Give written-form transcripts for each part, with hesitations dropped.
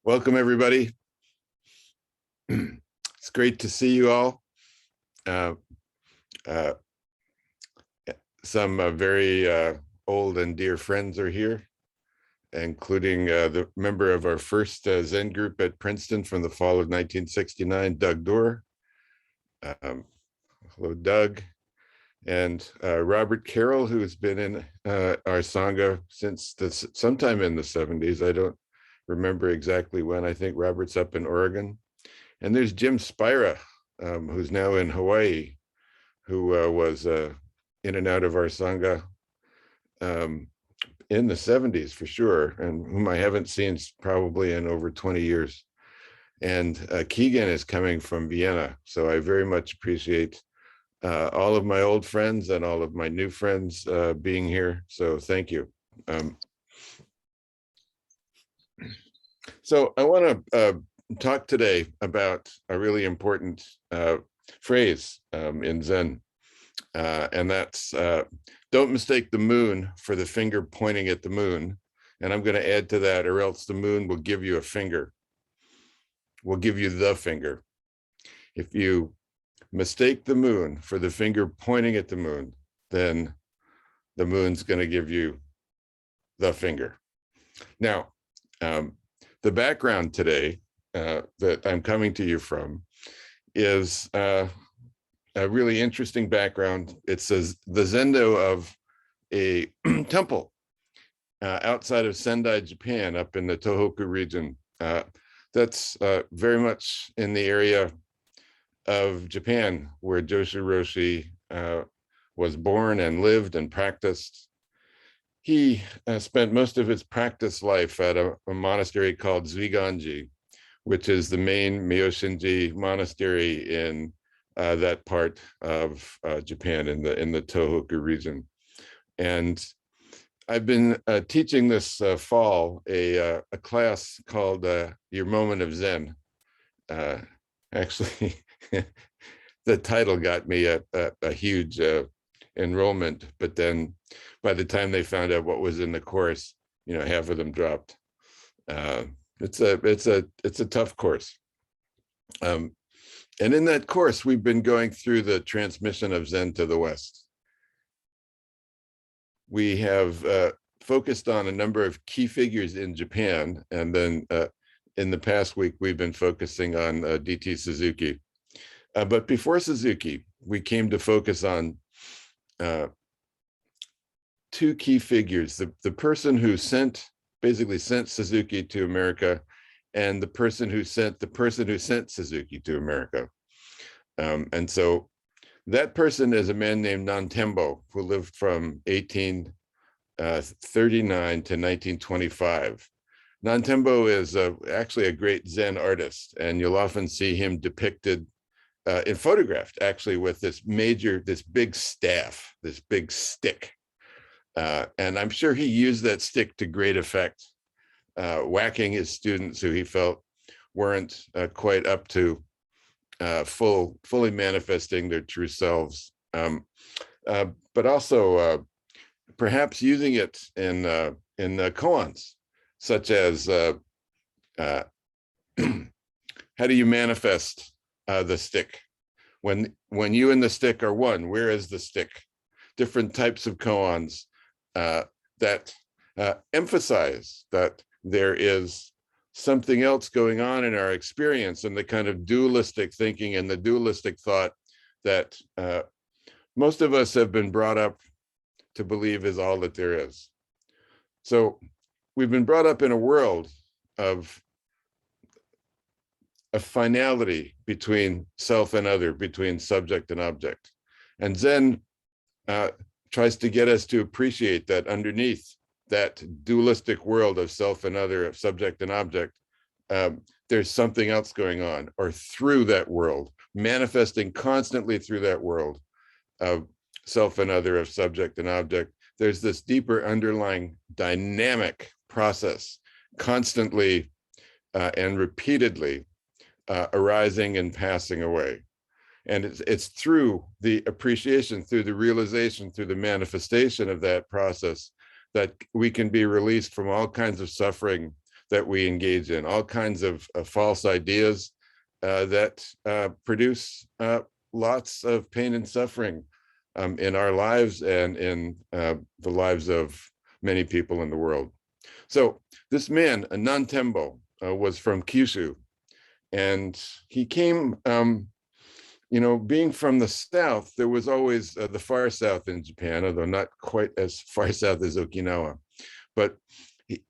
Welcome, everybody. It's great to see you all. Some very old and dear friends are here, including the member of our first Zen group at Princeton from the fall of 1969, Doug Dorr. Hello, Doug. And Robert Carroll, who's been in our Sangha since sometime in the 70s. I don't remember exactly when. I think Robert's up in Oregon. And there's Jim Spira, who's now in Hawaii, who was in and out of our Sangha in the 70s for sure, and whom I haven't seen probably in over 20 years. And Keegan is coming from Vienna. So I very much appreciate all of my old friends and all of my new friends being here. So thank you. So I want to talk today about a really important phrase in Zen, and that's don't mistake the moon for the finger pointing at the moon. And I'm going to add to that, or else the moon will give you a finger. Will give you the finger. If you mistake the moon for the finger pointing at the moon, then the moon's going to give you the finger. Now, the background today that I'm coming to you from is a really interesting background. It says the Zendo of a temple outside of Sendai, Japan, up in the Tohoku region. That's very much in the area of Japan where Jōshū Roshi was born and lived and practiced. He spent most of his practice life at a monastery called Zuiganji, which is the main Myoshinji monastery in that part of Japan, in the Tohoku region. And I've been teaching this fall a class called Your Moment of Zen. Actually, the title got me a huge enrollment, but then by the time they found out what was in the course, half of them dropped. It's a tough course. And in that course, we've been going through the transmission of Zen to the West. We have focused on a number of key figures in Japan, and then in the past week, we've been focusing on D.T. Suzuki. But before Suzuki, we came to focus on two key figures, the person who basically sent Suzuki to America, and the person who sent Suzuki to America. And so that person is a man named Nantembo, who lived from 1839 to 1925. Nantembo is actually a great Zen artist, and you'll often see him depicted and photographed actually with this big staff, this big stick. And I'm sure he used that stick to great effect, whacking his students who he felt weren't quite up to fully manifesting their true selves, but also perhaps using it in koans, such as how do you manifest the stick? When you and the stick are one, where is the stick? Different types of koans that emphasize that there is something else going on in our experience, and the kind of dualistic thinking and the dualistic thought that most of us have been brought up to believe is all that there is. So we've been brought up in a world of a finality between self and other, between subject and object. And Zen tries to get us to appreciate that underneath that dualistic world of self and other, of subject and object, there's something else going on, or through that world, manifesting constantly through that world of self and other, of subject and object. There's this deeper underlying dynamic process, constantly and repeatedly arising and passing away. And it's through the appreciation, through the realization, through the manifestation of that process that we can be released from all kinds of suffering that we engage in, all kinds of false ideas that produce lots of pain and suffering in our lives and in the lives of many people in the world. So this man, Nantenbo, was from Kyushu, and he came, being from the south, there was always the far south in Japan, although not quite as far south as Okinawa, but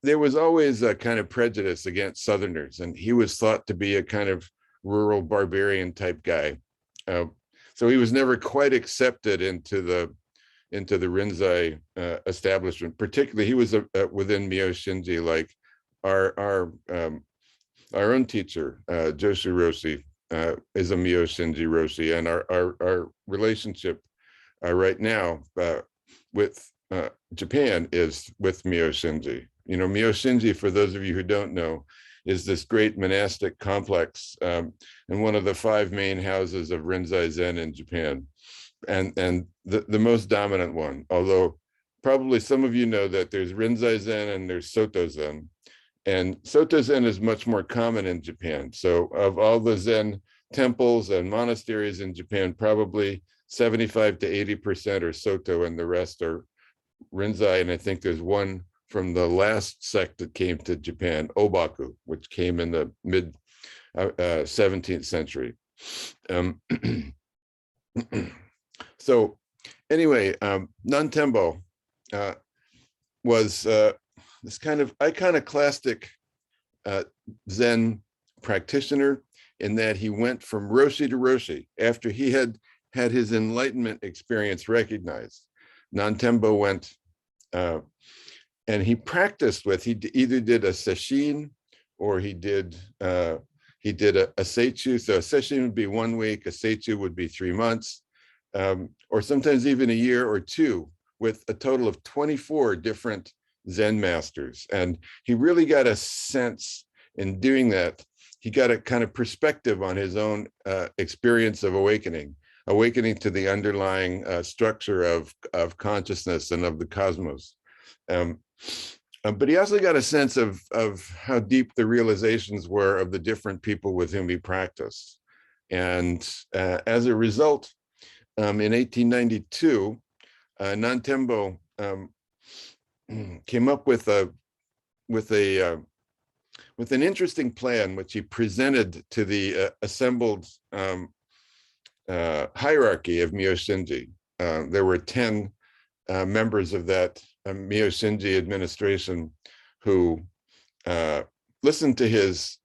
there was always a kind of prejudice against Southerners, and he was thought to be a kind of rural barbarian type guy. So he was never quite accepted into the Rinzai establishment. Particularly, he was within Myo Shinji, like our own teacher, Jōshū Roshi, is a Myo Shinji Roshi, and our relationship right now with Japan is with Myo Shinji. Myo Shinji, for those of you who don't know, is this great monastic complex and one of the 5 main houses of Rinzai Zen in Japan, and the most dominant one. Although probably some of you know that there's Rinzai Zen and there's Soto Zen, and Soto Zen is much more common in Japan. So of all the Zen temples and monasteries in Japan, probably 75 to 80% are Soto, and the rest are Rinzai. And I think there's one from the last sect that came to Japan, Obaku, which came in the mid 17th century. So anyway, Nantenbo was this kind of iconoclastic Zen practitioner, in that he went from Roshi to Roshi after he had his enlightenment experience recognized. Nantenbo went and he practiced with, he either did a sesshin or he did a seichu. So a sesshin would be 1 week, a seichu would be 3 months, or sometimes even a year or 2, with a total of 24 different Zen masters. And he really got a sense in doing that. He got a kind of perspective on his own experience of awakening to the underlying structure of consciousness and of the cosmos. But he also got a sense of how deep the realizations were of the different people with whom he practiced. And as a result, in 1892, Nantenbo came up with an interesting plan, which he presented to the assembled hierarchy of Myo Shinji. There were 10 members of that Myo Shinji administration who listened to his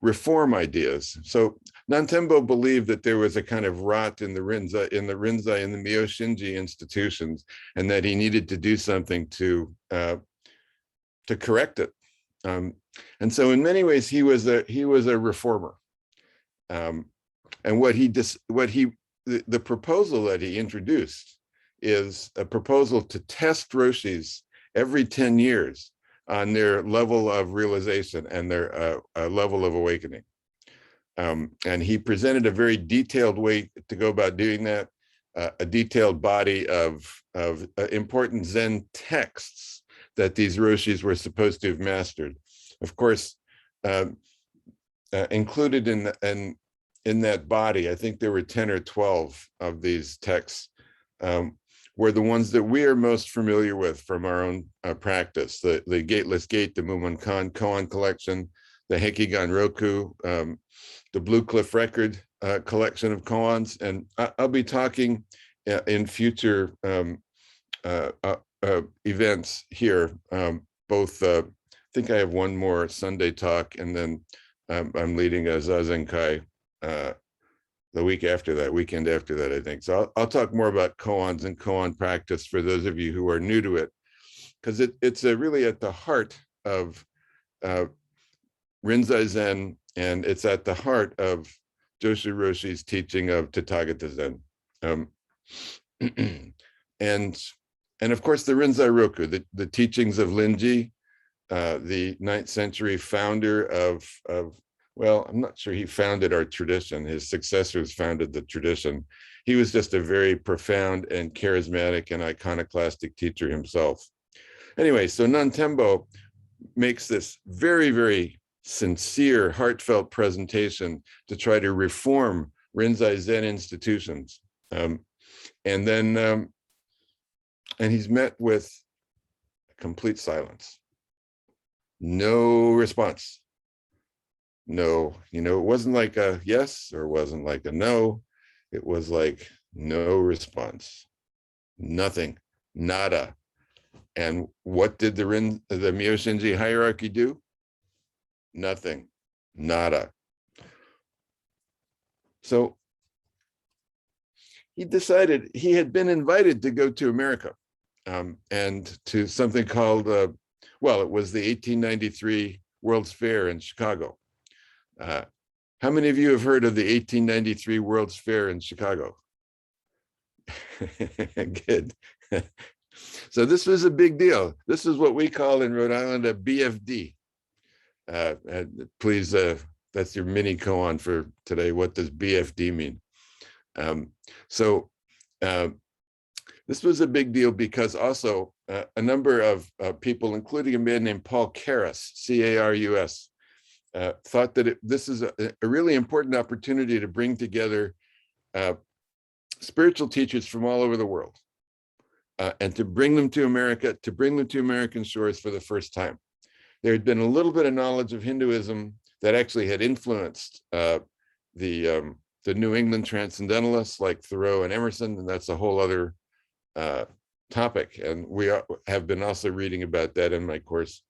reform ideas. So Nantenbo believed that there was a kind of rot in the Rinzai and the Myo Shinji institutions, and that he needed to do something to correct it. And so in many ways, he was a reformer. And the proposal that he introduced is a proposal to test Roshis every 10 years on their level of realization and their level of awakening. And he presented a very detailed way to go about doing that, a detailed body of important Zen texts that these Roshis were supposed to have mastered. Of course, included in that body, I think there were 10 or 12 of these texts, were the ones that we are most familiar with from our own practice: the Gateless Gate, the Mumonkan Koan collection, the Hekigan Roku, the Blue Cliff Record collection of koans. And I'll be talking in future events here. I think I have one more Sunday talk, and then I'm leading a Zazenkai the weekend after that, I think. So I'll talk more about koans and koan practice for those of you who are new to it, because it's really at the heart of Rinzai Zen, and it's at the heart of Jōshū Roshi's teaching of Tathāgata Zen. And of course, the Rinzai Roku, the teachings of Rinzai-Ji, the 9th century founder of, well, I'm not sure he founded our tradition. His successors founded the tradition. He was just a very profound and charismatic and iconoclastic teacher himself. Anyway, so Nantembo makes this very, very sincere, heartfelt presentation to try to reform Rinzai Zen institutions. And he's met with complete silence. No response. No, it wasn't like a yes or it wasn't like a no. It was like no response, nothing, nada. And what did the Myoshinji hierarchy do? Nothing, nada. So he decided he had been invited to go to America and to something called, well, it was the 1893 World's Fair in Chicago. How many of you have heard of the 1893 World's Fair in Chicago? Good. So this was a big deal. This is what we call in Rhode Island a BFD. Please, that's your mini koan for today. What does BFD mean? This was a big deal because also a number of people, including a man named Paul Carus, C-A-R-U-S, thought that this is a really important opportunity to bring together spiritual teachers from all over the world and to bring them to America, to bring them to American shores for the first time. There had been a little bit of knowledge of Hinduism that actually had influenced the New England transcendentalists like Thoreau and Emerson, and that's a whole other topic. And we have been also reading about that in my course.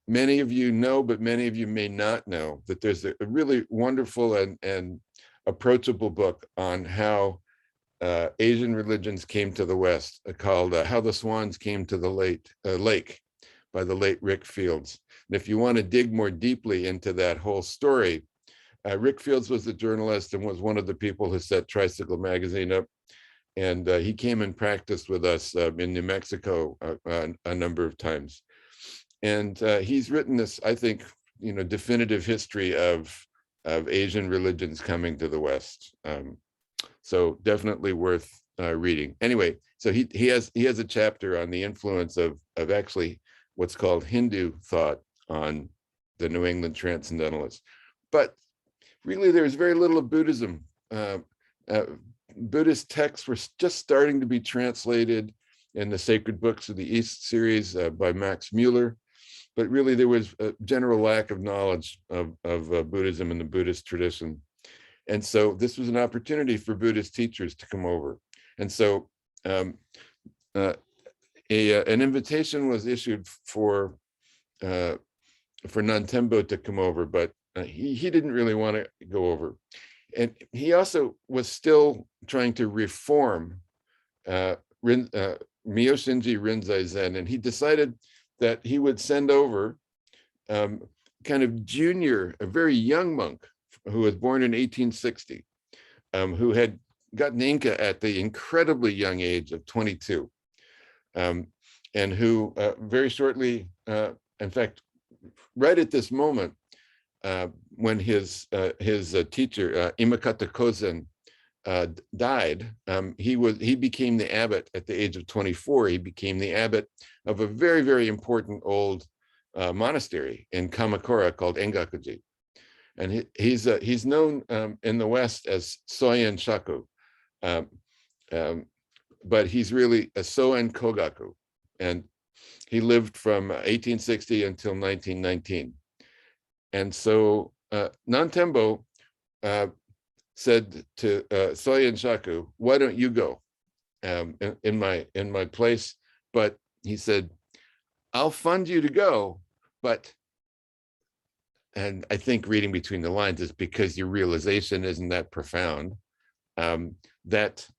Many of you know, but many of you may not know that there's a really wonderful and approachable book on how Asian religions came to the West, called How the Swans Came to the Lake by the late Rick Fields. And if you want to dig more deeply into that whole story, Rick Fields was the journalist and was one of the people who set Tricycle magazine up. And he came and practiced with us in New Mexico a number of times. And he's written this, I think, definitive history of Asian religions coming to the West. So definitely worth reading. Anyway, so he has a chapter on the influence of actually what's called Hindu thought on the New England transcendentalists. But really, there's very little of Buddhism. Buddhist texts were just starting to be translated in the Sacred Books of the East series by Max Mueller. But really, there was a general lack of knowledge of Buddhism and the Buddhist tradition. And so this was an opportunity for Buddhist teachers to come over. And so an invitation was issued for Nantembo to come over, but he didn't really want to go over. And he also was still trying to reform Myoshinji Rinzai Zen, and he decided that he would send over kind of a very young monk who was born in 1860, who had gotten Inca at the incredibly young age of 22, and who very shortly, in fact, right at this moment, when his teacher, Imakata Kozen, died, he became the abbot at the age of 24. He became the abbot of a very, very important old monastery in Kamakura called Engakuji. And he's known in the West as Soen Shaku, but he's really a Soen Kogaku. And he lived from 1860 until 1919. And so Nantembo said to Soen Shaku, "Why don't you go in my place?" But he said, "I'll fund you to go, but," and I think reading between the lines is because your realization isn't that profound, that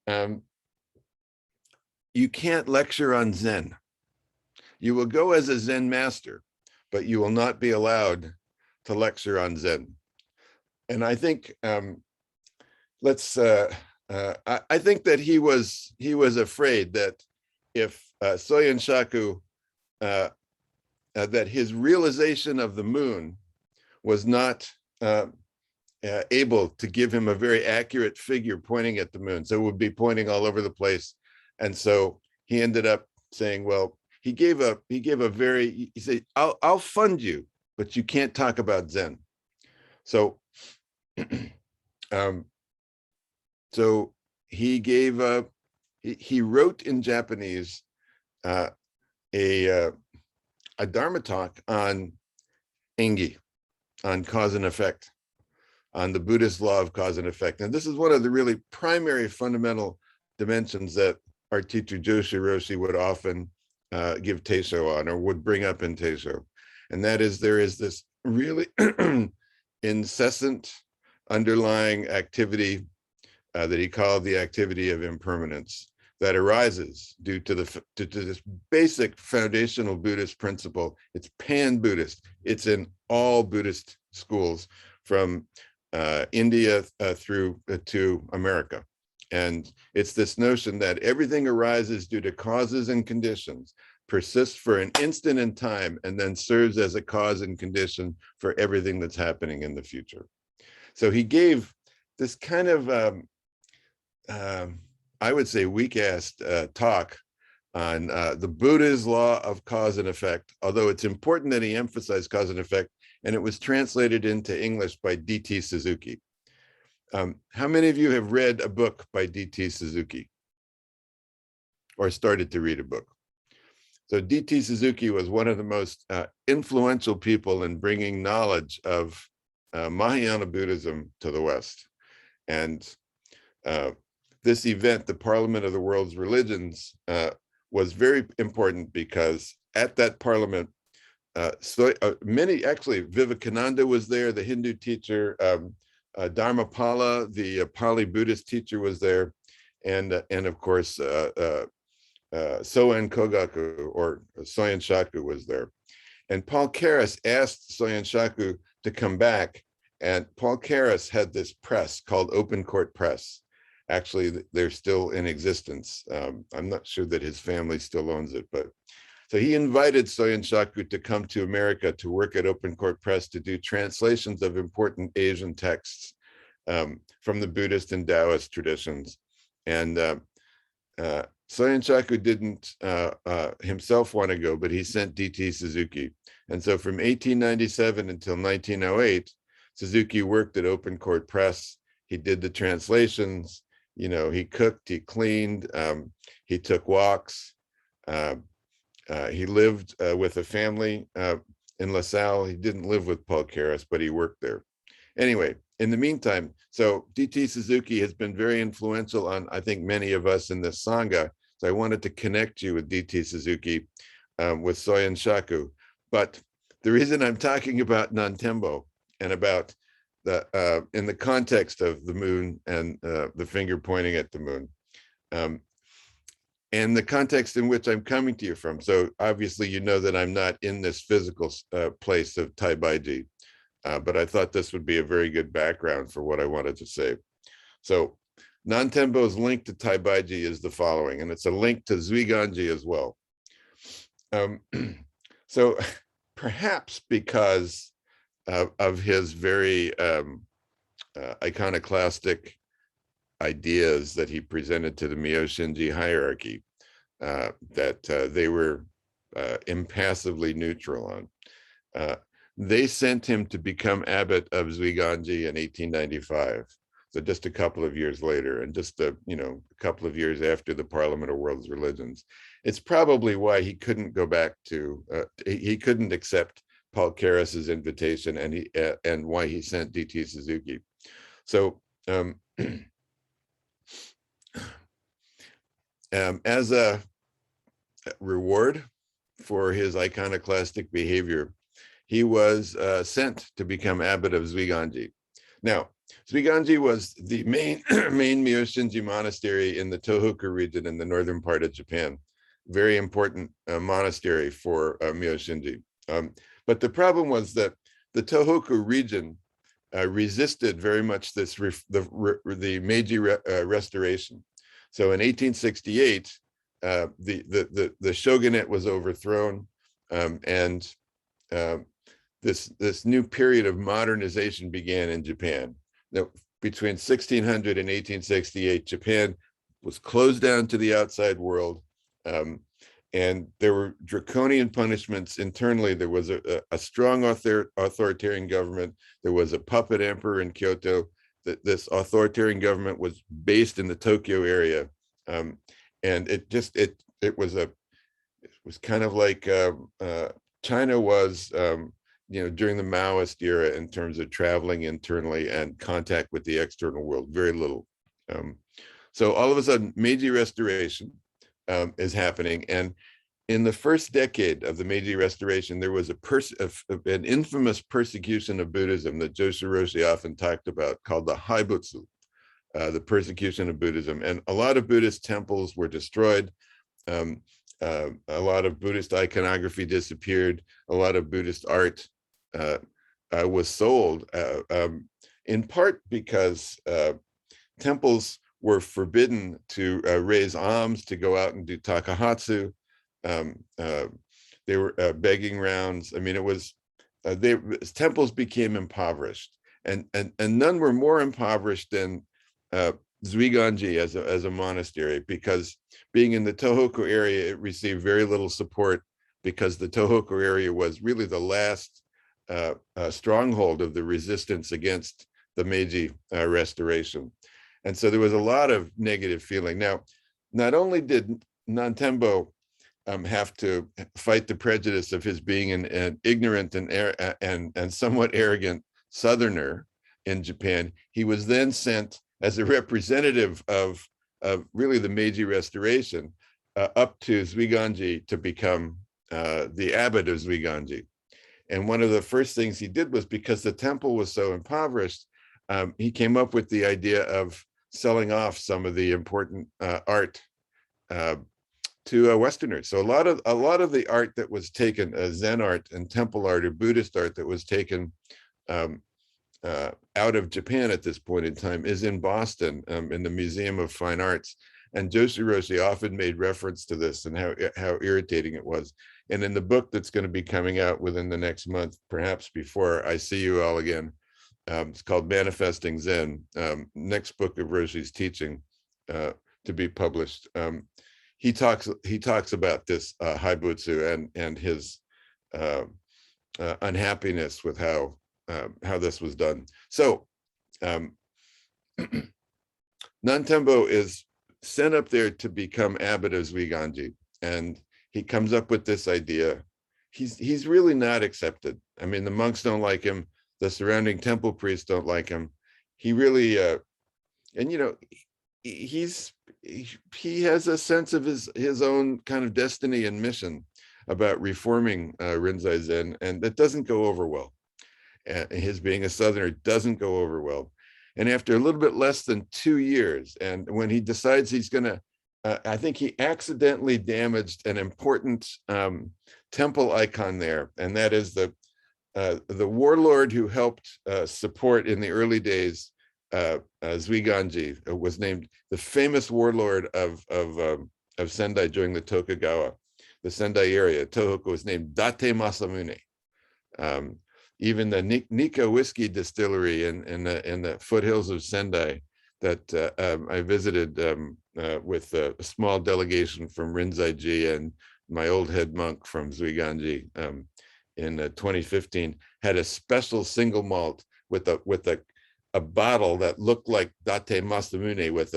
you can't lecture on Zen. You will go as a Zen master, but you will not be allowed to lecture on Zen. And I think I think that he was afraid that if Soen Shaku, that his realization of the moon was not able to give him a very accurate figure pointing at the moon. So it would be pointing all over the place. And so he ended up saying, well, he said, I'll fund you, but you can't talk about Zen. So, so he wrote in Japanese a Dharma talk on Engi, on cause and effect, on the Buddhist law of cause and effect. And this is one of the really primary fundamental dimensions that our teacher Jōshū Roshi would often give Teisho on, or would bring up in Teisho. And that is, there is this really incessant underlying activity that he called the activity of impermanence, that arises due to this basic foundational Buddhist principle. It's pan-Buddhist. It's in all Buddhist schools from India through to America. And it's this notion that everything arises due to causes and conditions, persists for an instant in time, and then serves as a cause and condition for everything that's happening in the future. So he gave this kind of, I would say, weak-assed talk on the Buddha's law of cause and effect, although it's important that he emphasized cause and effect, and it was translated into English by D.T. Suzuki. How many of you have read a book by D.T. Suzuki, or started to read a book? So D.T. Suzuki was one of the most influential people in bringing knowledge of Mahayana Buddhism to the West. And this event, the Parliament of the World's Religions, was very important because at that parliament, actually, Vivekananda was there, the Hindu teacher, Dharmapala, the Pali Buddhist teacher, was there, and of course, Soen Kogaku, or Soen Shaku, was there. And Paul Karras asked Soen Shaku to come back, and Paul Karras had this press called Open Court Press. Actually, they're still in existence. I'm not sure that his family still owns it, but so he invited Soen Shaku to come to America to work at Open Court Press to do translations of important Asian texts from the Buddhist and Taoist traditions. And Soen Shaku didn't himself want to go, but he sent D.T. Suzuki. And so from 1897 until 1908, Suzuki worked at Open Court Press. He did the translations, you know, he cooked, he cleaned, he took walks. He lived with a family in LaSalle. He didn't live with Paul Karras, but he worked there. Anyway, in the meantime, so D.T. Suzuki has been very influential on, I think, many of us in this Sangha. So I wanted to connect you with D.T. Suzuki, with Soen Shaku. But the reason I'm talking about Nantembo and about the, in the context of the moon and the finger pointing at the moon, and the context in which I'm coming to you from. So obviously, you know that I'm not in this physical place of Taibaiji, but I thought this would be a very good background for what I wanted to say. So Nantembo's link to Taibaiji is the following, and it's a link to Zuiganji as well. So perhaps because of his very iconoclastic ideas that he presented to the Myo-Shinji hierarchy, that they were impassively neutral on. They sent him to become abbot of Zuiganji in 1895. So just a couple of years later, and just a couple of years after the Parliament of World's Religions. It's probably why he couldn't go back to, he couldn't accept Paul Karras's invitation, and why he sent D.T. Suzuki. So as a reward for his iconoclastic behavior, he was sent to become abbot of Zuiganji. Now, Zuiganji was the main Myo-Shinji monastery in the Tohoku region in the northern part of Japan. Very important monastery for Myo-Shinji. But the problem was that the Tohoku region resisted very much this the Meiji restoration. So in 1868, the shogunate was overthrown, and this new period of modernization began in Japan. Now, between 1600 and 1868, Japan was closed down to the outside world. And there were draconian punishments internally. There was a strong authoritarian government. There was a puppet emperor in Kyoto. This authoritarian government was based in the Tokyo area, and it was kind of like China was, during the Maoist era in terms of traveling internally and contact with the external world. Very little. So all of a sudden, Meiji Restoration is happening, and in the first decade of the Meiji Restoration, there was an infamous persecution of Buddhism that Jōshū Sasaki often talked about, called the Haibutsu, the persecution of Buddhism. And a lot of Buddhist temples were destroyed. A lot of Buddhist iconography disappeared. A lot of Buddhist art was sold, in part because temples were forbidden to raise alms, to go out and do takahatsu. They were begging rounds. I mean, it was temples became impoverished, and none were more impoverished than Zuiganji as a monastery, because being in the Tohoku area, it received very little support, because the Tohoku area was really the last stronghold of the resistance against the Meiji Restoration. And so there was a lot of negative feeling. Now, not only did Nantenbo have to fight the prejudice of his being an ignorant and somewhat arrogant Southerner in Japan, he was then sent as a representative of really the Meiji Restoration up to Zuiganji to become the abbot of Zuiganji. And one of the first things he did was, because the temple was so impoverished, he came up with the idea of selling off some of the important art to Westerners. So a lot of the art that was taken, Zen art and temple art or Buddhist art that was taken out of Japan at this point in time, is in Boston, in the Museum of Fine Arts. And Jōshū Sasaki often made reference to this and how irritating it was. And in the book that's going to be coming out within the next month, perhaps before I see you all again, it's called Manifesting Zen, next book of Roshi's teaching to be published. He talks about this Haibutsu and his unhappiness with how this was done. So Nantenbo is sent up there to become abbot of Zuiganji, and he comes up with this idea. He's really not accepted. I mean, the monks don't like him. The surrounding temple priests don't like him. He really, and he has a sense of his own kind of destiny and mission about reforming Rinzai Zen, and that doesn't go over well. His being a Southerner doesn't go over well. And after a little bit less than 2 years, and when he decides he's gonna, I think he accidentally damaged an important temple icon there, and that is the warlord who helped support in the early days Zuiganji, was named the famous warlord of Sendai during the Tokugawa, the Sendai area. Tohoku was named Date Masamune. Even the Nikka whiskey distillery in the foothills of Sendai that I visited with a small delegation from Rinzai-Ji and my old head monk from Zuiganji in 2015, had a special single malt with a bottle that looked like Date Masamune with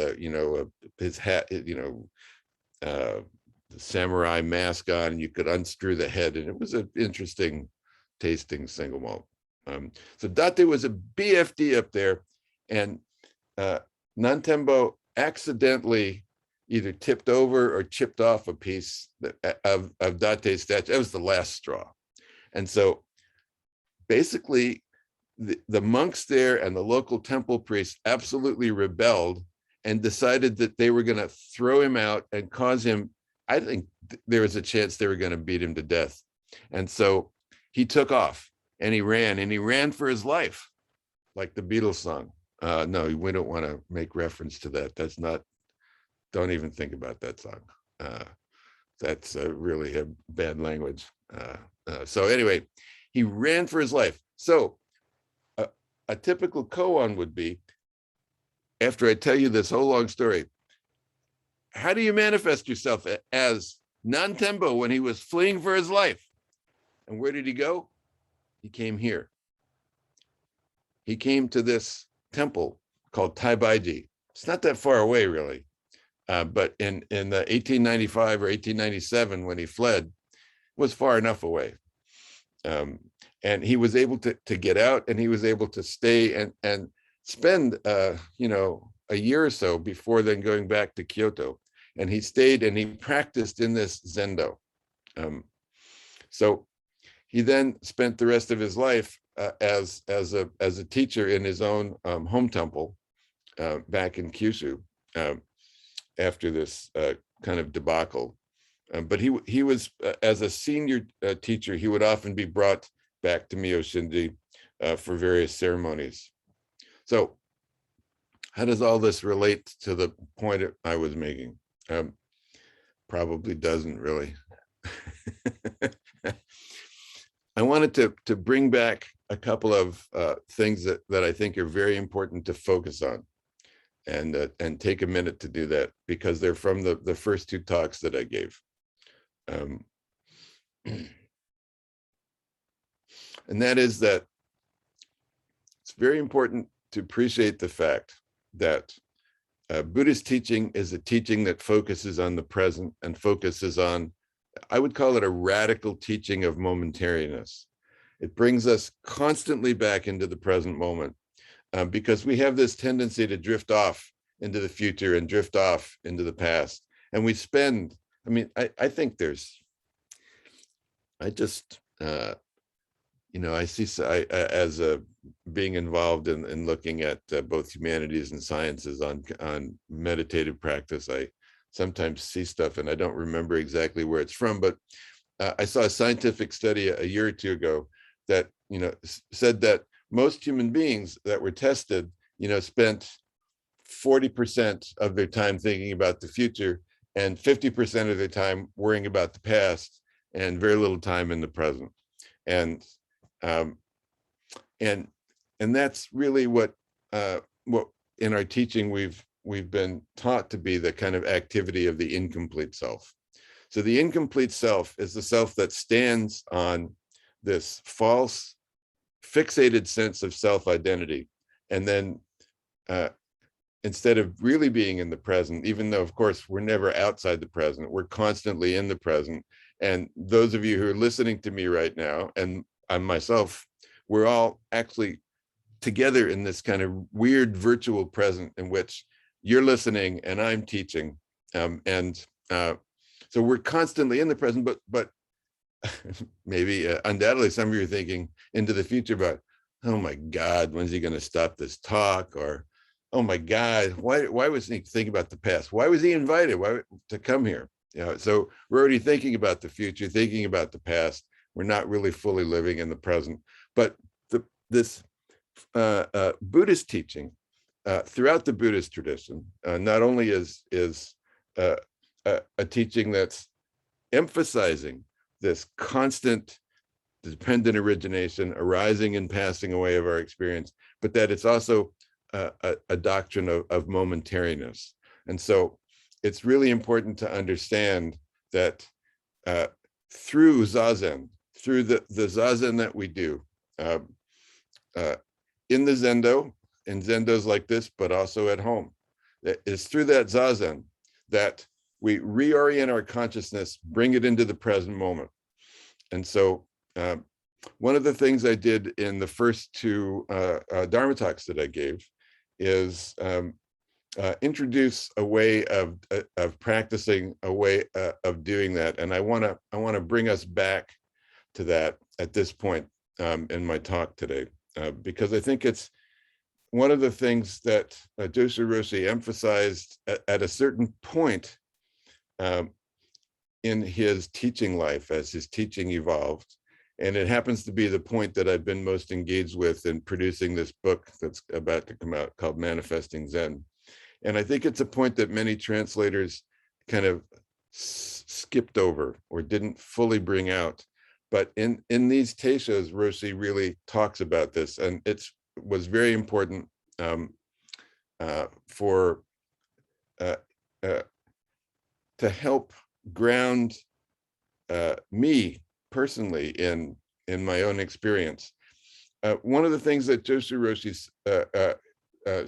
his hat, the samurai mask on. You could unscrew the head, and it was an interesting tasting single malt. So Date was a BFD up there, and Nantenbo accidentally either tipped over or chipped off a piece of Date's statue. That was the last straw. And so basically the monks there and the local temple priests absolutely rebelled and decided that they were going to throw him out and cause him, I think there was a chance they were going to beat him to death. And so he took off and he ran for his life, like the Beatles song. No, we don't want to make reference to that. That's not, don't even think about that song. That's really a bad language. So anyway, he ran for his life. So a typical koan would be, after I tell you this whole long story, how do you manifest yourself as non-tempo, when he was fleeing for his life. And where did he go? He came here. He came to this temple called Rinzai-Ji. It's not that far away, really. But in the 1895 or 1897, when he fled, was far enough away. And he was able to get out, and he was able to stay and spend, a year or so before then going back to Kyoto. And he stayed and he practiced in this zendo. So he then spent the rest of his life as a teacher in his own home temple back in Kyushu after this kind of debacle. But he was, as a senior teacher, he would often be brought back to Miyoshinji for various ceremonies. So how does all this relate to the point I was making? Probably doesn't really. I wanted to bring back a couple of things that I think are very important to focus on, and take a minute to do that, because they're from the first two talks that I gave. And that is that it's very important to appreciate the fact that Buddhist teaching is a teaching that focuses on the present and focuses on, I would call it a radical teaching of momentariness. It brings us constantly back into the present moment, because we have this tendency to drift off into the future and drift off into the past. And we spend, I think I see, as being involved in looking at both humanities and sciences on meditative practice, I sometimes see stuff and I don't remember exactly where it's from, but I saw a scientific study a year or two ago that, said that most human beings that were tested, spent 40% of their time thinking about the future and 50% of their time worrying about the past, and very little time in the present. And that's really what in our teaching we've been taught to be the kind of activity of the incomplete self. So the incomplete self is the self that stands on this false, fixated sense of self-identity, and then instead of really being in the present, even though of course we're never outside the present, we're constantly in the present. And those of you who are listening to me right now, and I myself, we're all actually together in this kind of weird virtual present in which you're listening and I'm teaching. So we're constantly in the present, but maybe undoubtedly some of you are thinking into the future about, oh my God, when's he going to stop this talk? Or, oh my God, why was he thinking about the past? Why was he invited to come here? So we're already thinking about the future, thinking about the past. We're not really fully living in the present. But this Buddhist teaching throughout the Buddhist tradition not only is a teaching that's emphasizing this constant dependent origination, arising and passing away of our experience, but that it's also a doctrine of momentariness. And so it's really important to understand that through Zazen, through the Zazen that we do, in the Zendo, in Zendos like this, but also at home, it's through that Zazen that we reorient our consciousness, bring it into the present moment. And so one of the things I did in the first two Dharma talks that I gave is introduce a way of practicing, a way of doing that. And I want to bring us back to that at this point in my talk today, because I think it's one of the things that Jōshū Roshi emphasized at a certain point in his teaching life as his teaching evolved. And it happens to be the point that I've been most engaged with in producing this book that's about to come out called Manifesting Zen. And I think it's a point that many translators kind of skipped over or didn't fully bring out. But in these teishos, Roshi really talks about this, and it was very important to help ground me personally in my own experience. One of the things that Jōshū Roshi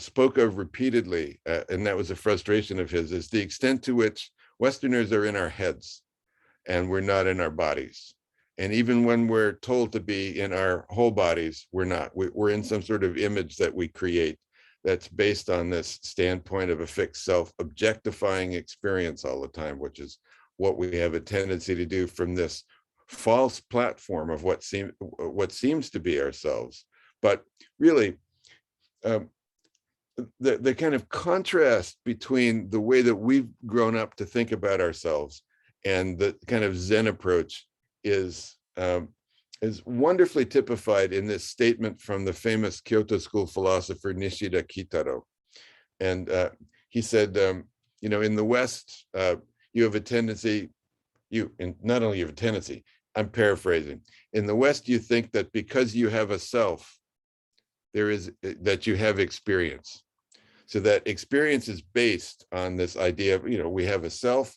spoke of repeatedly, and that was a frustration of his, is the extent to which Westerners are in our heads and we're not in our bodies. And even when we're told to be in our whole bodies, we're not. We're in some sort of image that we create that's based on this standpoint of a fixed self, objectifying experience all the time, which is what we have a tendency to do from this false platform of what seems to be ourselves. But really, the kind of contrast between the way that we've grown up to think about ourselves and the kind of Zen approach is wonderfully typified in this statement from the famous Kyoto school philosopher Nishida Kitaro. And he said, you know, in the West, you have a tendency, not only you have a tendency, I'm paraphrasing. In the West, you think that because you have a self, that you have experience. So that experience is based on this idea of, you know, we have a self,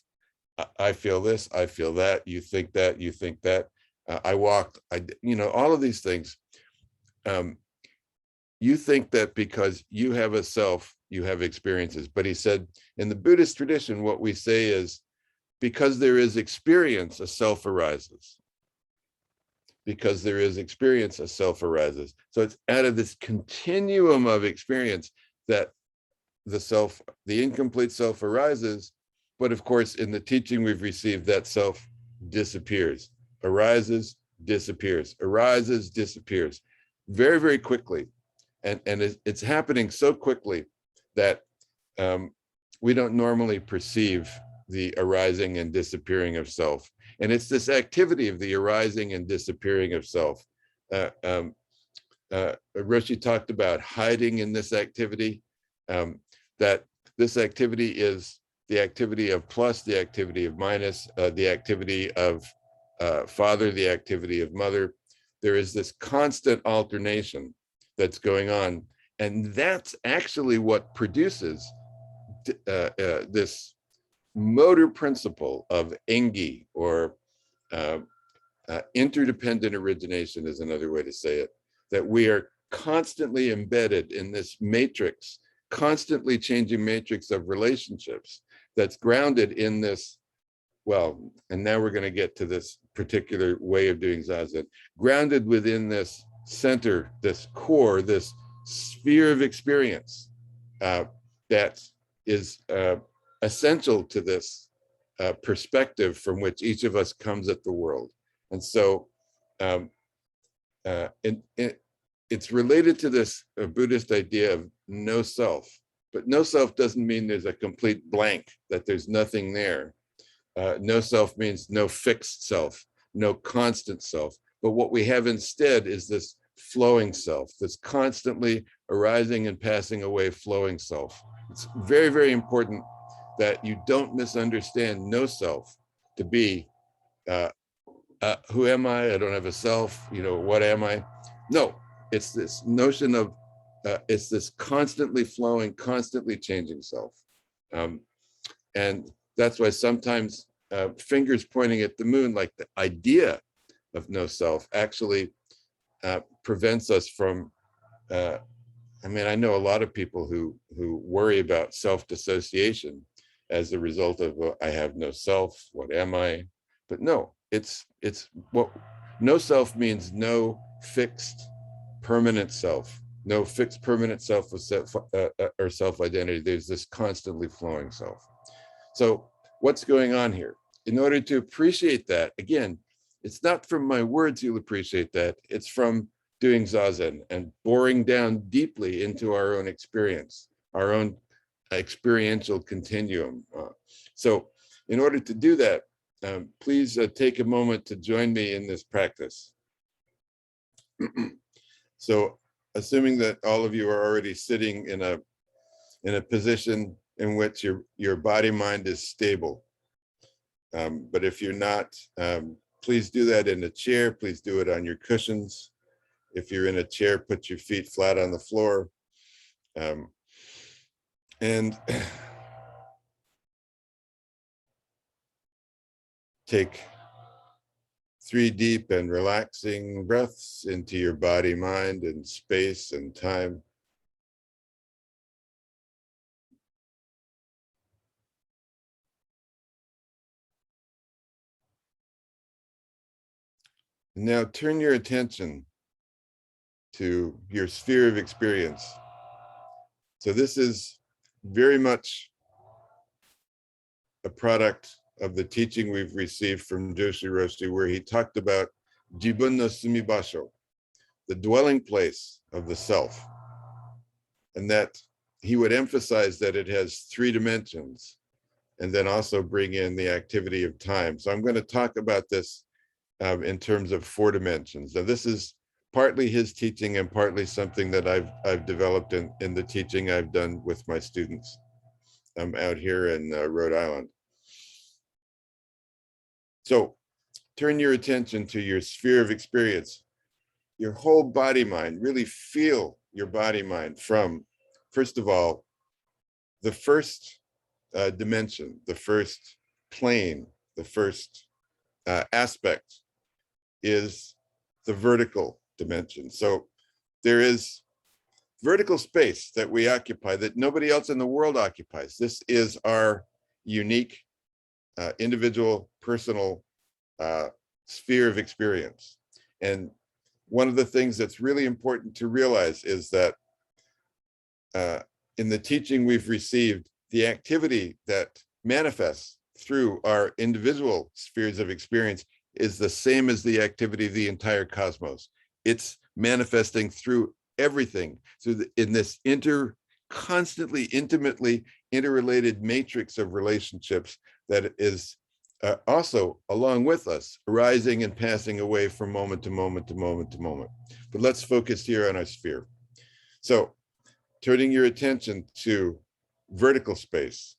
I feel this, I feel that, you think that, you think that, I walked, you know, all of these things. You think that because you have a self, you have experiences. But he said, in the Buddhist tradition, what we say is, because there is experience, a self arises. Because there is experience, a self arises. So it's out of this continuum of experience that the incomplete self arises. But of course, in the teaching we've received, that self disappears, arises, disappears, arises, disappears, very, very quickly. And it's happening so quickly that we don't normally perceive the arising and disappearing of self. And it's this activity of the arising and disappearing of self. Roshi talked about hiding in this activity, that this activity is the activity of plus, the activity of minus, the activity of father, the activity of mother. There is this constant alternation that's going on. And that's actually what produces this motor principle of engi, or interdependent origination is another way to say it, that we are constantly embedded in this matrix, constantly changing matrix of relationships that's grounded in this, well, and now we're going to get to this particular way of doing Zazen, grounded within this center, this core, this sphere of experience that is essential to this perspective from which each of us comes at the world. And so it's related to this Buddhist idea of no self, but no self doesn't mean there's a complete blank, that there's nothing there. No self means no fixed self, no constant self. But what we have instead is this flowing self, this constantly arising and passing away flowing self. It's very, very important that you don't misunderstand no self to be, who am I? I don't have a self, you know, what am I? No, it's this notion of, it's this constantly flowing, constantly changing self. And that's why sometimes fingers pointing at the moon, like the idea of no self, actually prevents us from, I mean, I know a lot of people who worry about self-dissociation as a result of, well, I have no self, what am I? But no, it's what no self means, no fixed permanent self, no fixed permanent self or self-identity. There's this constantly flowing self. So what's going on here? In order to appreciate that, again, it's not from my words you'll appreciate that, it's from doing Zazen and boring down deeply into our own experience, our own experiential continuum. So in order to do that, please take a moment to join me in this practice. So assuming that all of you are already sitting in a position in which your body mind is stable. But if you're not, please do that in a chair. Please do it on your cushions. If you're in a chair, put your feet flat on the floor. And take 3 deep and relaxing breaths into your body, mind, and space and time. Now turn your attention to your sphere of experience. So this is very much a product of the teaching we've received from Jōshū Roshi, where he talked about Jibun no sumibasho, the dwelling place of the self, and that he would emphasize that it has 3 dimensions, and then also bring in the activity of time. So I'm going to talk about this in terms of 4 dimensions. Now, this is partly his teaching and partly something that I've developed in the teaching I've done with my students out here in Rhode Island. So turn your attention to your sphere of experience, your whole body mind. Really feel your body mind from, first of all, the first dimension, the first plane, the first aspect is the vertical dimension. So there is vertical space that we occupy that nobody else in the world occupies. This is our unique, individual, personal sphere of experience. And one of the things that's really important to realize is that in the teaching we've received, the activity that manifests through our individual spheres of experience is the same as the activity of the entire cosmos. It's manifesting through everything, in this constantly, intimately interrelated matrix of relationships that is also along with us, arising and passing away from moment to moment to moment to moment. But let's focus here on our sphere. So turning your attention to vertical space,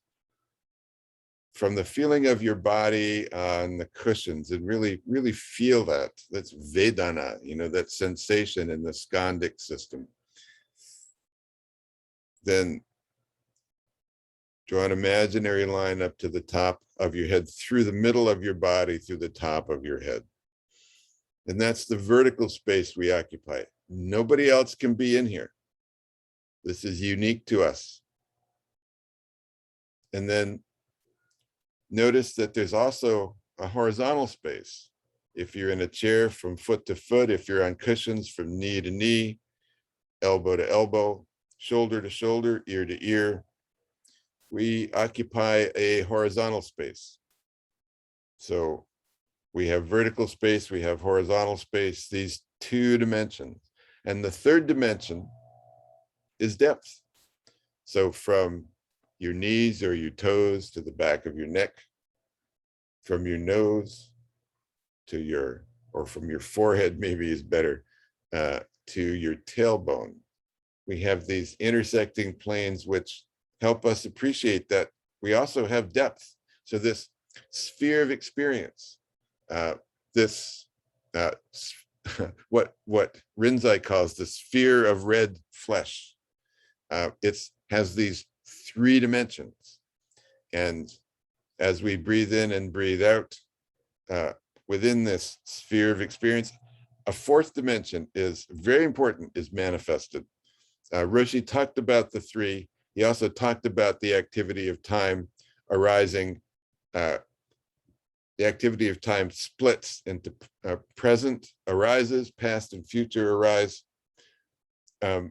from the feeling of your body on the cushions, and really feel that. That's Vedana, that sensation in the skandic system. Then draw an imaginary line up to the top of your head, through the middle of your body, through the top of your head. And that's the vertical space we occupy. Nobody else can be in here. This is unique to us. And then notice that there's also a horizontal space. If you're in a chair, from foot to foot, if you're on cushions, from knee to knee, elbow to elbow, shoulder to shoulder, ear to ear, we occupy a horizontal space. So we have vertical space, we have horizontal space, these 2 dimensions. And the 3rd dimension is depth. So from your knees or your toes to the back of your neck, from your nose to your, or from your forehead, maybe is better, to your tailbone. We have these intersecting planes which help us appreciate that we also have depth. So this sphere of experience, this what Rinzai calls the sphere of red flesh, it has these 3 dimensions. And as we breathe in and breathe out, within this sphere of experience, a 4th dimension is very important, is manifested. Roshi talked about the 3. He also talked about the activity of time arising. The activity of time splits into present arises, past and future arise. But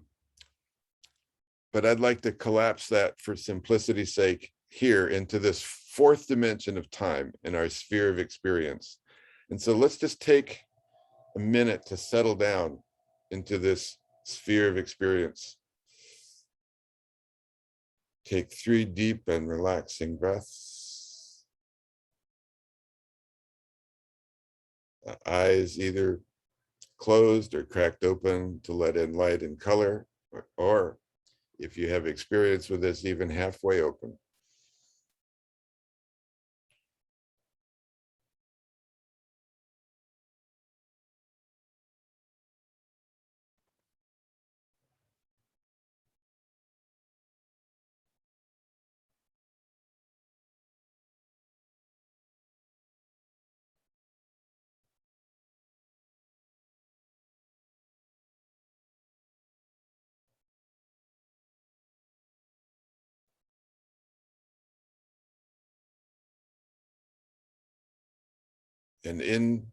I'd like to collapse that for simplicity's sake here into this 4th dimension of time in our sphere of experience. And so let's just take a minute to settle down into this sphere of experience. Take 3 deep and relaxing breaths. Eyes either closed or cracked open to let in light and color, or if you have experience with this, even halfway open. And in,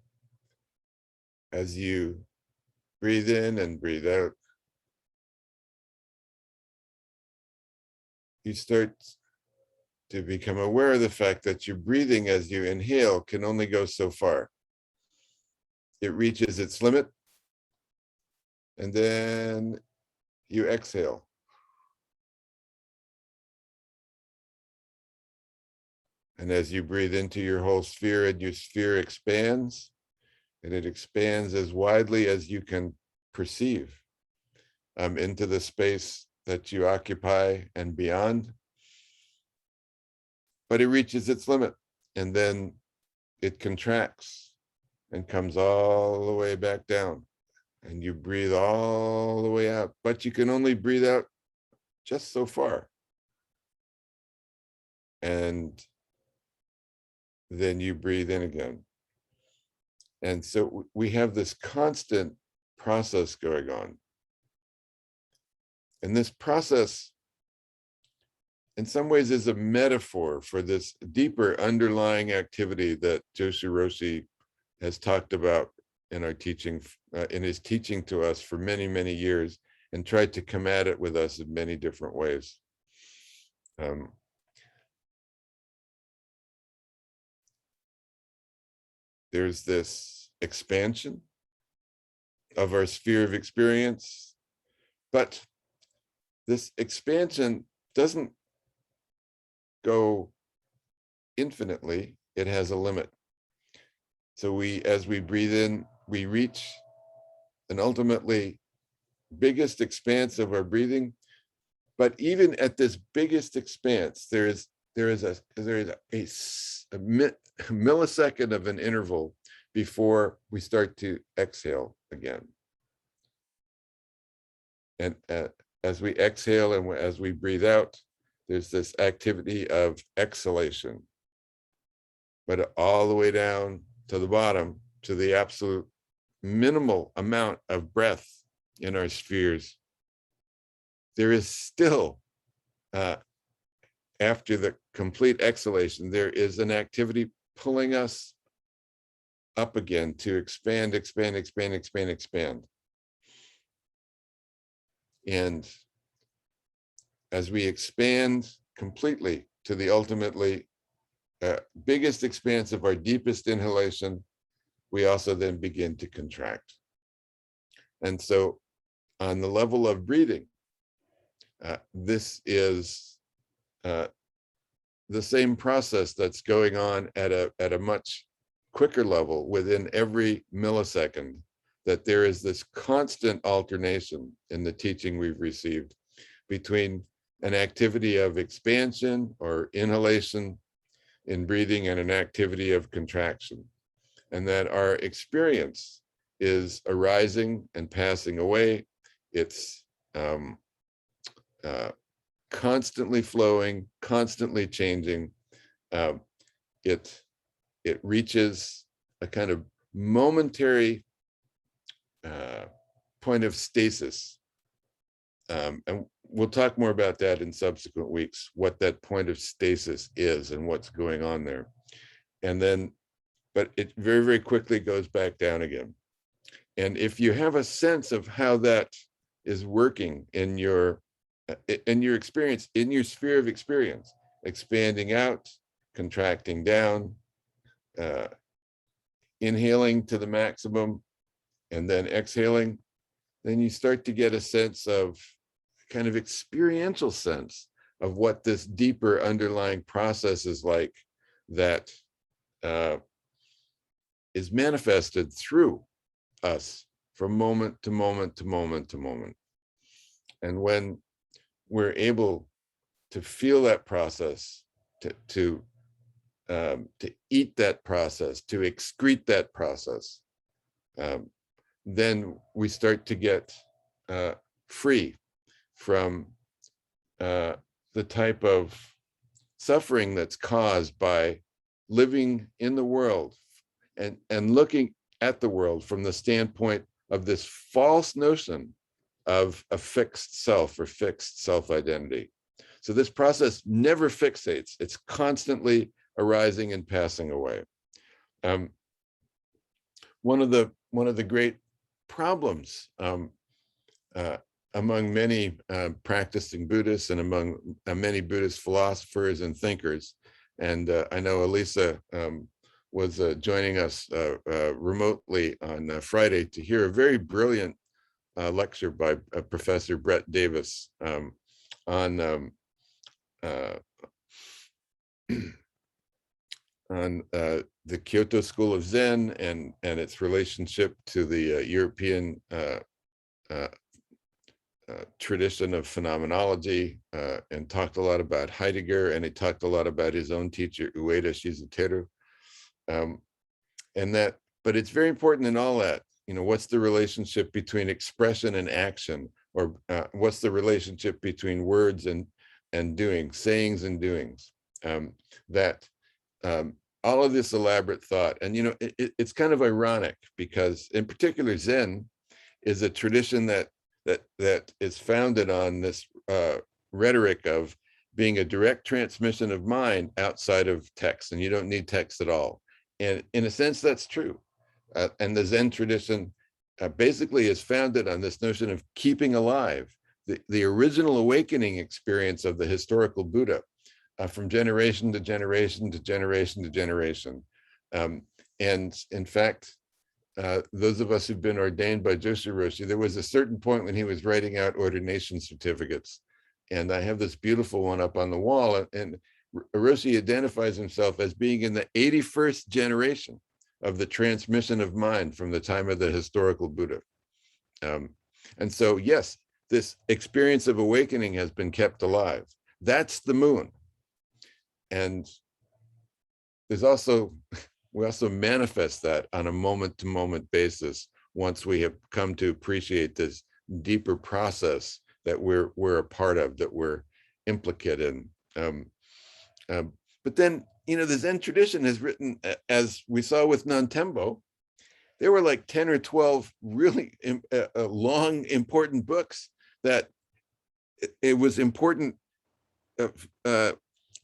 as you breathe in and breathe out, you start to become aware of the fact that your breathing as you inhale can only go so far. It reaches its limit, and then you exhale. And as you breathe into your whole sphere, and your sphere expands, and it expands as widely as you can perceive into the space that you occupy and beyond. But it reaches its limit, and then it contracts and comes all the way back down. And you breathe all the way out, but you can only breathe out just so far. And then you breathe in again. And so we have this constant process going on. And this process, in some ways, is a metaphor for this deeper underlying activity that Jōshū Roshi has talked about in our teaching, in his teaching to us for many, many years, and tried to come at it with us in many different ways. There's this expansion of our sphere of experience, but this expansion doesn't go infinitely. It has a limit. So as we breathe in, we reach an ultimately biggest expanse of our breathing. But even at this biggest expanse, there is a millisecond of an interval before we start to exhale again. And as we exhale and as we breathe out, there's this activity of exhalation, but all the way down to the bottom, to the absolute minimal amount of breath in our spheres. There is still, after the complete exhalation, there is an activity pulling us up again to expand, expand, expand, expand, expand. And as we expand completely to the ultimately biggest expanse of our deepest inhalation, we also then begin to contract. And so on the level of breathing, this is the same process that's going on at a much quicker level within every millisecond, that there is this constant alternation in the teaching we've received between an activity of expansion or inhalation in breathing and an activity of contraction, and that our experience is arising and passing away. It's constantly flowing, constantly changing. It reaches a kind of momentary point of stasis. And we'll talk more about that in subsequent weeks, what that point of stasis is and what's going on there. And then, but it very, very quickly goes back down again. And if you have a sense of how that is working in your experience, in your sphere of experience, expanding out, contracting down, inhaling to the maximum, and then exhaling, then you start to get a sense of kind of experiential sense of what this deeper underlying process is like, that is manifested through us from moment to moment to moment to moment. And when we're able to feel that process, to eat that process, to excrete that process, then we start to get free from the type of suffering that's caused by living in the world and looking at the world from the standpoint of this false notion of a fixed self or fixed self-identity. So this process never fixates. It's constantly arising and passing away. one of the great problems among many practicing Buddhists and among many Buddhist philosophers and thinkers. And I know Elisa was joining us remotely on Friday to hear a very brilliant lecture by Professor Brett Davis on the Kyoto School of Zen and its relationship to the European tradition of phenomenology, and talked a lot about Heidegger, and he talked a lot about his own teacher Ueda Shizuteru, and that. But it's very important in all that, what's the relationship between expression and action, or what's the relationship between words and doing, sayings and doings, all of this elaborate thought. And it's kind of ironic because in particular Zen is a tradition that is founded on this rhetoric of being a direct transmission of mind outside of text, and you don't need text at all. And in a sense, that's true. And the Zen tradition basically is founded on this notion of keeping alive the original awakening experience of the historical Buddha, from generation to generation to generation to generation. And in fact, those of us who've been ordained by Jōshū Roshi, there was a certain point when he was writing out ordination certificates. And I have this beautiful one up on the wall, and Roshi identifies himself as being in the 81st generation of the transmission of mind from the time of the historical Buddha. And so, yes, this experience of awakening has been kept alive. That's the moon. And we also manifest that on a moment-to-moment basis once we have come to appreciate this deeper process that we're a part of, that we're implicated in. But then, the Zen tradition has written, as we saw with Nantembo, there were like 10 or 12 really long, important books that it was important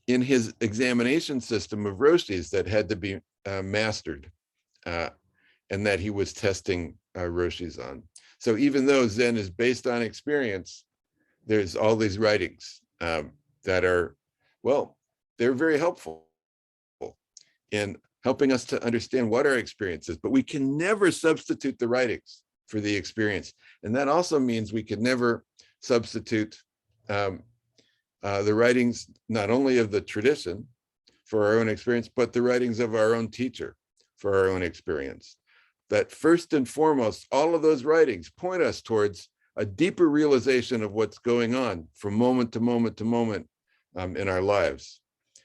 in his examination system of Roshi's that had to be mastered, and that he was testing Roshi's on. So even though Zen is based on experience, there's all these writings that are, well, they're very helpful in helping us to understand what our experience is, but we can never substitute the writings for the experience. And that also means we can never substitute the writings, not only of the tradition for our own experience, but the writings of our own teacher for our own experience. That first and foremost, all of those writings point us towards a deeper realization of what's going on from moment to moment to moment in our lives.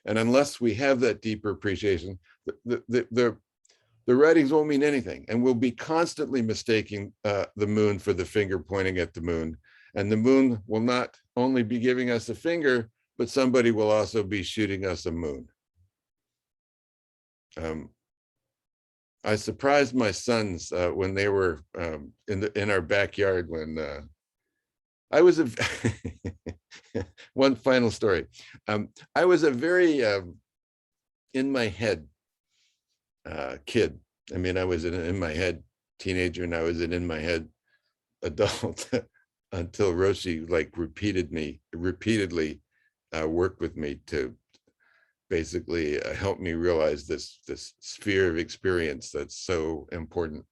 And unless we have that deeper appreciation, the writings won't mean anything. And we'll be constantly mistaking the moon for the finger pointing at the moon. And the moon will not only be giving us a finger, but somebody will also be shooting us a moon. I surprised my sons when they were in our backyard when I was one final story. I was a very in my head kid. I mean, I was in my head teenager, and I was an in my head adult until Roshi repeatedly worked with me to basically help me realize this sphere of experience that's so important.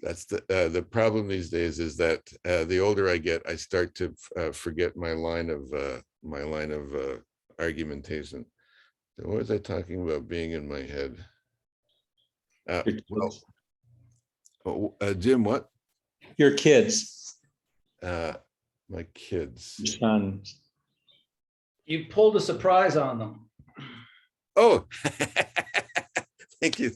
That's the problem these days, is that the older I get, I start to forget my line of argumentation. So what was I talking about being in my head? Jim, what? Your kids. My kids. Your sons. You pulled a surprise on them. Oh, thank you.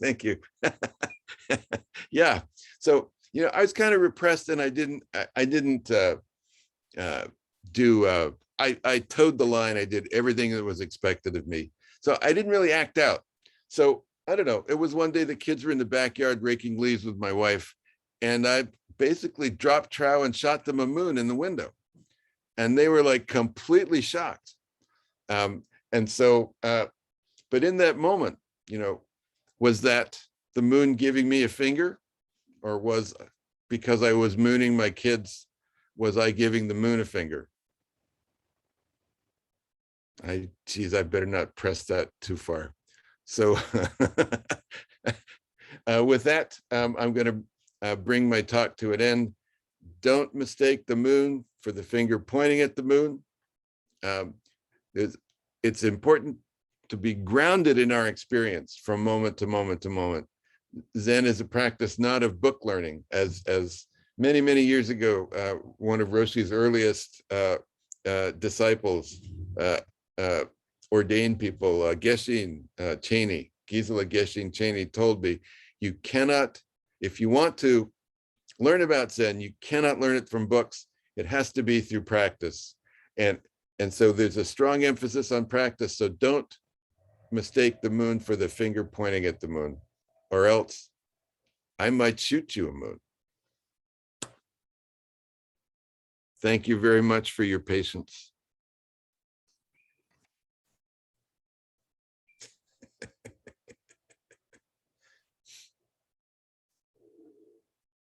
Yeah. So, I was kind of repressed, and I towed the line. I did everything that was expected of me. So I didn't really act out. So I don't know. It was one day the kids were in the backyard raking leaves with my wife, and I basically dropped trow and shot them a moon in the window. And they were like completely shocked. And so, but in that moment, was that the moon giving me a finger, or was, because I was mooning my kids, was I giving the moon a finger? Geez, I better not press that too far. So with that, I'm going to bring my talk to an end. Don't mistake the moon for the finger pointing at the moon. It's important to be grounded in our experience from moment to moment to moment. Zen is a practice not of book learning, as many, many years ago, one of Roshi's earliest disciples, ordained people, Geshin Cheney, Gisela Geshin Cheney, told me, you cannot, if you want to learn about Zen, you cannot learn it from books. It has to be through practice. And so there's a strong emphasis on practice. So don't mistake the moon for the finger pointing at the moon, or else I might shoot you a moon. Thank you very much for your patience.